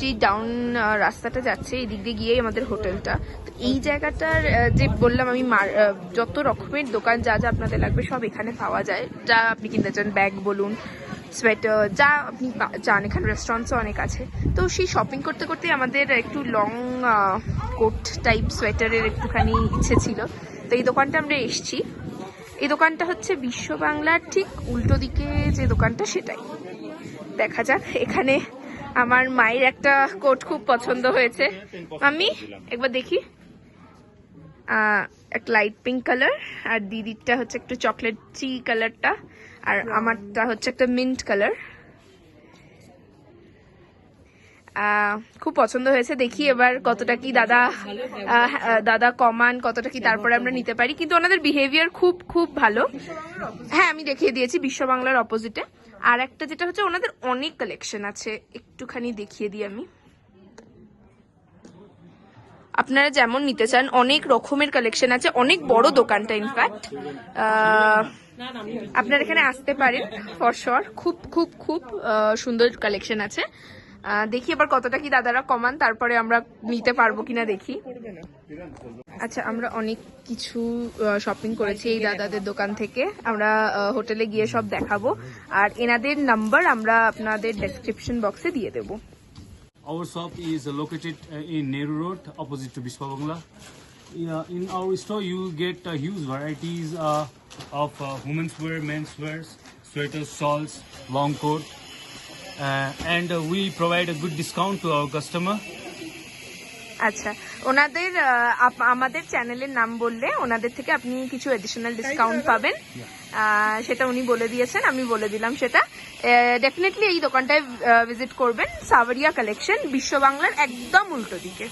যে ডাউন রাস্তাটা যাচ্ছে এই দিক দিয়ে গিয়েই আমাদের হোটেলটা। তো এই জায়গাটার যে বললাম আমি যত রকমের দোকান যা যা আপনাদের লাগবে সব এখানে পাওয়া যায়, যা আপনি কিনতে চান, ব্যাগ বলুন, সোয়েটার, যা আপনি চান। এখানে রেস্টুরেন্টসও অনেক আছে। তো সেই শপিং করতে করতে আমাদের একটু লং কোট টাইপ সোয়েটারের একটুখানি ইচ্ছে ছিল। তো এই দোকানটা আমরা এসছি। এই দোকানটা হচ্ছে বিশ্ব বাংলার ঠিক উল্টো দিকে যে দোকানটা সেটাই। দেখা যাক। এখানে আমার মায়ের একটা কোট খুব পছন্দ হয়েছে। আমি একবার দেখি। একটা লাইট পিঙ্ক কালার, আর দিদিরটা হচ্ছে একটু চকলেটি কালারটা, আর আমারটা হচ্ছে একটা মিন্ট কালার। খুব পছন্দ হয়েছে। দেখি এবার কতটা কি দাদা কমান, কতটা কি তারপরে আমরা নিতে পারি। কিন্তু ওনাদের বিহেভিয়ার খুব খুব ভালো। হ্যাঁ, আমি দেখিয়ে দিয়েছি বিশ্ব বাংলার অপোজিটে। আর একটা যেটা হচ্ছে ওনাদের অনেক কালেকশন আছে, একটুখানি দেখিয়ে দিই আমি। আপনারা যেমন নিতে চান অনেক রকমের কালেকশন আছে, অনেক বড় দোকানটা ইনফ্যাক্ট। আপনারা এখানে আসতে পারেন ফর শিওর। খুব খুব খুব সুন্দর কালেকশন আছে। দেখি এবার কতটা কি দাদারা কমান, তারপরে আমরা নিতে পারবো কিনা দেখি। আচ্ছা, আমরা অনেক কিছু শপিং করেছি এই দাদাদের দোকান থেকে। আমরা হোটেলে গিয়ে সব দেখাবো, আর এনাদের নাম্বার আমরা আপনাদের ডেসক্রিপশন বক্সে দিয়ে দেবো। Our shop is located in Nehru Road, opposite to Bishwa Bangla. In our store, you get huge varieties of women's wear, men's wear, sweaters, shawls, long coat, and we provide a good discount to our customer. আচ্ছা, ওনাদের আমাদের চ্যানেলের নাম বললে ওনাদের থেকে আপনি কিছু এডিশনাল ডিসকাউন্ট পাবেন। সেটা উনি বলে দিয়েছেন, আমি বলে দিলাম সেটা। ডেফিনেটলি এই দোকানটায় ভিজিট করবেন। সাভারিয়া কালেকশন, বিশ্ব বাংলার একদম উল্টো দিকে।